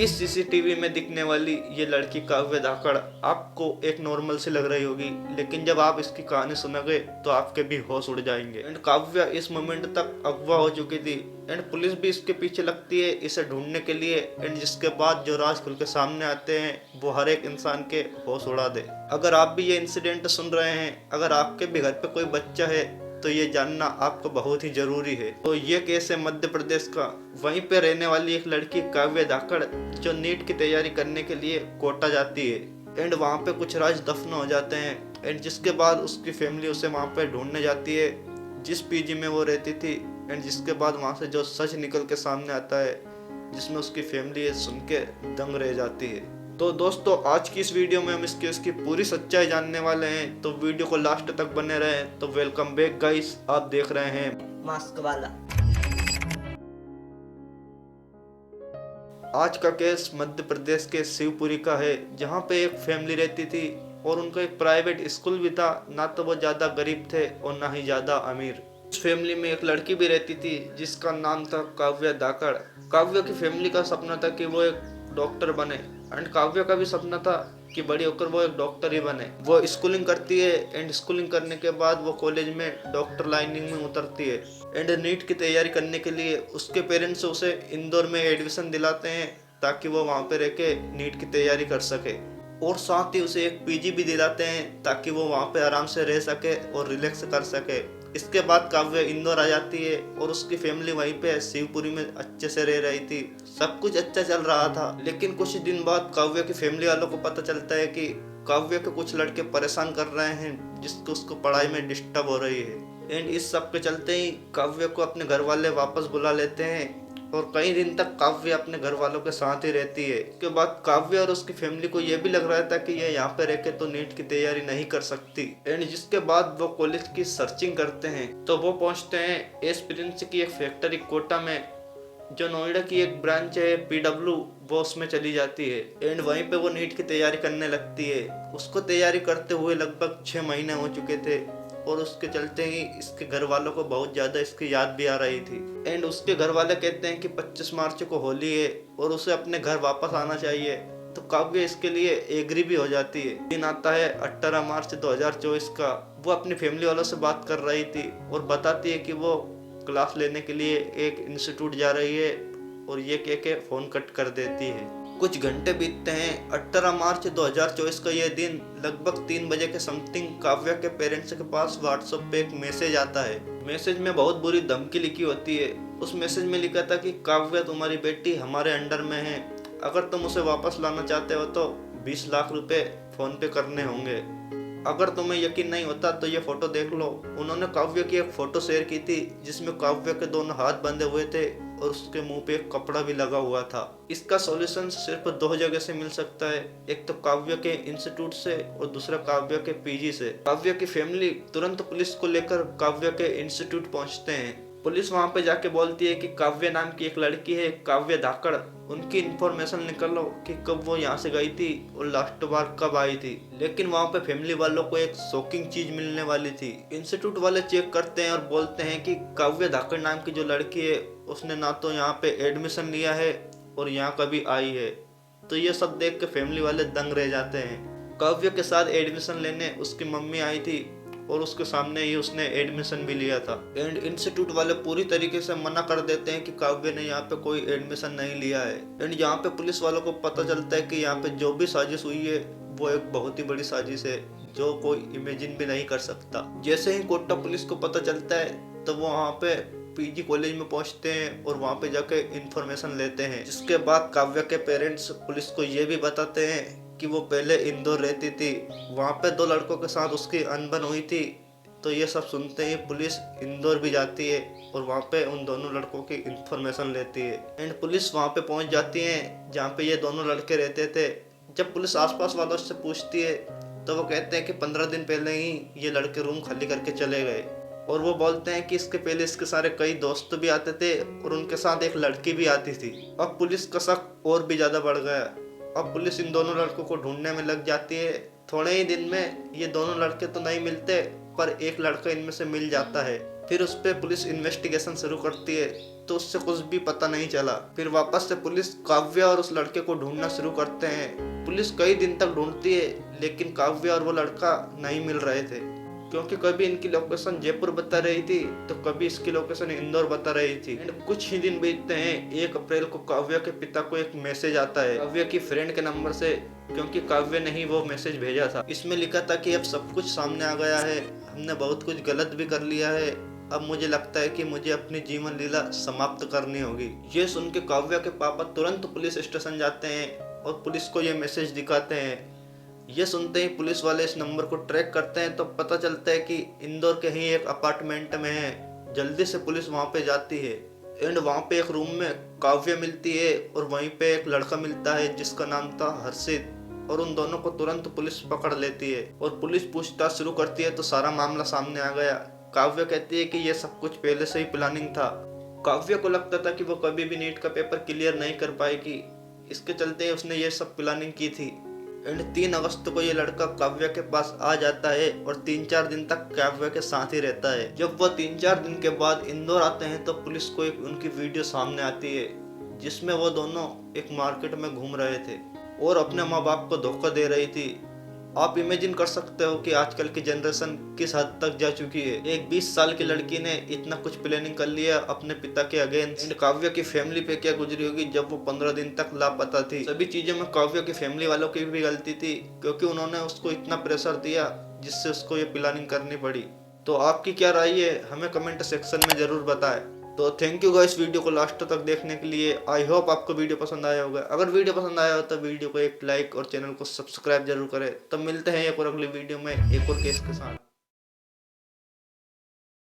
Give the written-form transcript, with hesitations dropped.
इस सीसीटीवी में दिखने वाली ये लड़की काव्य धाकड़ आपको एक नॉर्मल सी लग रही होगी, लेकिन जब आप इसकी कहानी सुनोगे तो आपके भी होश उड़ जाएंगे। एंड काव्य इस मोमेंट तक अगवा हो चुकी थी एंड पुलिस भी इसके पीछे लगती है इसे ढूंढने के लिए। एंड जिसके बाद जो राज खुल के सामने आते हैं वो हर एक इंसान के होश उड़ा दे। अगर आप भी ये इंसिडेंट सुन रहे हैं, अगर आपके भी घर पे कोई बच्चा है तो ये जानना आपको बहुत ही जरूरी है। तो ये केस है मध्य प्रदेश का। वहीं पे रहने वाली एक लड़की काव्य धाकड़ जो नीट की तैयारी करने के लिए कोटा जाती है एंड वहाँ पे कुछ राज दफन हो जाते हैं। एंड जिसके बाद उसकी फैमिली उसे वहाँ पे ढूंढने जाती है जिस पीजी में वो रहती थी। एंड जिसके बाद वहाँ से जो सच निकल के सामने आता है जिसमें उसकी फैमिली ये सुन के दंग रह जाती है। तो दोस्तों आज की इस वीडियो में हम इस केस की पूरी सच्चाई जानने वाले हैं, तो वीडियो को लास्ट तक बने रहें। तो वेलकम बैक गाइस, आप देख रहे हैं मास्क वाला। आज का केस मध्य प्रदेश के शिवपुरी का है, जहां पे एक फैमिली रहती थी और उनका एक प्राइवेट स्कूल भी था। ना तो वो ज़्यादा गरीब थे और ना ही ज़्यादा अमीर। उस फैमिली में एक लड़की भी रहती थी जिसका नाम था काव्य धाकड़। काव्य की फैमिली का सपना था कि वो एक डॉक्टर बने एंड काव्य का भी सपना था कि बड़ी होकर वो एक डॉक्टर ही बने। वो स्कूलिंग करती है एंड स्कूलिंग करने के बाद वो कॉलेज में डॉक्टर लाइनिंग में उतरती है एंड नीट की तैयारी करने के लिए उसके पेरेंट्स उसे इंदौर में एडमिशन दिलाते हैं ताकि वो वहाँ पे रह के नीट की तैयारी कर सके। और साथ ही उसे एक पीजी भी दिलाते हैं ताकि वो वहाँ पे आराम से रह सके और रिलैक्स कर सके। इसके बाद काव्य इंदौर आ जाती है और उसकी फैमिली वहीं पे शिवपुरी में अच्छे से रह रही थी। सब कुछ अच्छा चल रहा था, लेकिन कुछ दिन बाद काव्य की फैमिली वालों को पता चलता है कि काव्य के कुछ लड़के परेशान कर रहे हैं जिसको उसको पढ़ाई में डिस्टर्ब हो रही है। एंड इस सब के चलते ही काव्य को अपने घर वाले वापस बुला लेते हैं और कई दिन तक काव्य अपने घर वालों के साथ ही रहती है। उसके बाद काव्य और उसकी फैमिली को यह भी लग रहा था कि ये यहाँ पे रह के तो नीट की तैयारी नहीं कर सकती। एंड जिसके बाद वो कॉलेज की सर्चिंग करते हैं तो वो पहुंचते हैं एस प्रिंस की एक फैक्ट्री कोटा में, जो नोएडा की एक ब्रांच है पीडब्ल्यू, वो उसमें चली जाती है। एंड वहीं पे वो नीट की तैयारी करने लगती है। उसको तैयारी करते हुए लगभग 6 महीने हो चुके थे और उसके चलते ही इसके घर वालों को बहुत ज़्यादा इसकी याद भी आ रही थी। एंड उसके घर वाले कहते हैं कि 25 मार्च को होली है और उसे अपने घर वापस आना चाहिए। तो काव्य इसके लिए एग्री भी हो जाती है। दिन आता है 18 मार्च 2024 का। वो अपनी फैमिली वालों से बात कर रही थी और बताती है कि वो क्लास लेने के लिए एक इंस्टीट्यूट जा रही है और ये कह के फ़ोन कट कर देती है। कुछ घंटे बीतते हैं। 18 मार्च 2024 का यह दिन लगभग 3 बजे के समथिंग काव्या के पेरेंट्स के पास व्हाट्सएप पे एक मैसेज आता है। मैसेज में बहुत बुरी धमकी लिखी होती है। उस मैसेज में लिखा था कि काव्या तुम्हारी बेटी हमारे अंडर में है, अगर तुम उसे वापस लाना चाहते हो तो 20 लाख रुपए फ़ोन पे करने होंगे। अगर तुम्हें यकीन नहीं होता तो ये फोटो देख लो। उन्होंने काव्य की एक फोटो शेयर की थी जिसमें काव्य के दोनों हाथ बंधे हुए थे और उसके मुंह पे एक कपड़ा भी लगा हुआ था। इसका सॉल्यूशन सिर्फ 2 जगह से मिल सकता है, एक तो काव्य के इंस्टीट्यूट से और दूसरा काव्य के पीजी से। काव्य की फैमिली तुरंत पुलिस को लेकर काव्य के इंस्टीट्यूट पहुंचते हैं। पुलिस वहां पे जाके बोलती है कि काव्य नाम की एक लड़की है काव्य धाकड़, उनकी इंफॉर्मेशन निकालो कि कब वो यहाँ से गई थी और लास्ट बार कब आई थी। लेकिन वहाँ पे फैमिली वालों को एक शॉकिंग चीज मिलने वाली थी। इंस्टीट्यूट वाले चेक करते हैं और बोलते हैं कि काव्य धाकड़ नाम की जो लड़की है उसने ना तो यहाँ पे एडमिशन लिया है और यहाँ कभी आई है। तो ये सब देख के फैमिली वाले दंग रह जाते हैं। काव्य के साथ एडमिशन लेने उसकी मम्मी आई थी और उसके सामने ही उसने एडमिशन भी लिया था। एंड इंस्टीट्यूट वाले पूरी तरीके से मना कर देते हैं कि काव्य ने यहाँ पे कोई एडमिशन नहीं लिया है। एंड यहाँ पे पुलिस वालों को पता चलता है कि यहाँ पे जो भी साजिश हुई है वो एक बहुत ही बड़ी साजिश है जो कोई इमेजिन भी नहीं कर सकता। जैसे ही कोटा पुलिस को पता चलता है तो वो वहाँ पे पीजी कॉलेज में पहुंचते हैं और वहाँ पे जाके इंफॉर्मेशन लेते हैं। जिसके बाद काव्य के पेरेंट्स पुलिस को ये भी बताते हैं कि वो पहले इंदौर रहती थी, वहाँ पे 2 लड़कों के साथ उसकी अनबन हुई थी। तो ये सब सुनते ही पुलिस इंदौर भी जाती है और वहाँ पे उन दोनों लड़कों की इंफॉर्मेशन लेती है। एंड पुलिस वहाँ पे पहुँच जाती है जहाँ पे ये दोनों लड़के रहते थे। जब पुलिस आसपास वालों से पूछती है तो वो कहते हैं कि 15 दिन पहले ही ये लड़के रूम खाली करके चले गए। और वो बोलते हैं कि इसके पहले इसके सारे कई दोस्त भी आते थे और उनके साथ एक लड़की भी आती थी। अब पुलिस का शक और भी ज़्यादा बढ़ गया। अब पुलिस इन दोनों लड़कों को ढूंढने में लग जाती है। थोड़े ही दिन में ये दोनों लड़के तो नहीं मिलते पर एक लड़का इनमें से मिल जाता है। फिर उस पर पुलिस इन्वेस्टिगेशन शुरू करती है तो उससे कुछ भी पता नहीं चला। फिर वापस से पुलिस काव्या और उस लड़के को ढूंढना शुरू करते हैं। पुलिस कई दिन तक ढूंढती है लेकिन काव्या और वो लड़का नहीं मिल रहे थे, क्योंकि कभी इनकी लोकेशन जयपुर बता रही थी तो कभी इसकी लोकेशन इंदौर बता रही थी। एंड कुछ ही दिन बीतते हैं। 1 अप्रैल को काव्या के पिता को एक मैसेज आता है काव्या की फ्रेंड के नंबर से, क्योंकि काव्या ने ही वो मैसेज भेजा था। इसमें लिखा था कि अब सब कुछ सामने आ गया है, हमने बहुत कुछ गलत भी कर लिया है, अब मुझे लगता है कि मुझे अपनी जीवन लीला समाप्त करनी होगी। ये सुन के काव्या के पापा तुरंत पुलिस स्टेशन जाते हैं और पुलिस को ये मैसेज दिखाते हैं। ये सुनते ही पुलिस वाले इस नंबर को ट्रैक करते हैं तो पता चलता है कि इंदौर के ही एक अपार्टमेंट में है। जल्दी से पुलिस वहाँ पे जाती है एंड वहाँ पे एक रूम में काव्या मिलती है और वहीं पे एक लड़का मिलता है जिसका नाम था हर्षित, और उन दोनों को तुरंत पुलिस पकड़ लेती है और पुलिस पूछताछ शुरू करती है तो सारा मामला सामने आ गया। काव्या कहती है कि ये सब कुछ पहले से ही प्लानिंग था। काव्या को लगता था कि वो कभी भी नीट का पेपर क्लियर नहीं कर पाएगी, इसके चलते उसने ये सब प्लानिंग की थी। एंड 3 अगस्त को ये लड़का काव्या के पास आ जाता है और 3-4 दिन तक काव्या के साथ ही रहता है। जब वह 3-4 दिन के बाद इंदौर आते हैं तो पुलिस को एक उनकी वीडियो सामने आती है जिसमें वो दोनों एक मार्केट में घूम रहे थे और अपने माँ बाप को धोखा दे रही थी। आप इमेजिन कर सकते हो कि आजकल की जनरेशन किस हद तक जा चुकी है। एक 20 साल की लड़की ने इतना कुछ प्लानिंग कर लिया अपने पिता के अगेंस्ट। एंड काव्या की फैमिली पे क्या गुजरी होगी जब वो 15 दिन तक लापता थी। सभी चीजों में काव्या की फैमिली वालों की भी गलती थी, क्योंकि उन्होंने उसको इतना प्रेशर दिया जिससे उसको ये प्लानिंग करनी पड़ी। तो आपकी क्या राय है हमें कमेंट सेक्शन में जरूर बताएं। तो थैंक यू गाइस वीडियो को लास्ट तक देखने के लिए। आई होप आपको वीडियो पसंद आया होगा। अगर वीडियो पसंद आया हो तो वीडियो को एक लाइक और चैनल को सब्सक्राइब जरूर करें। तो मिलते हैं एक और अगली वीडियो में एक और केस के साथ।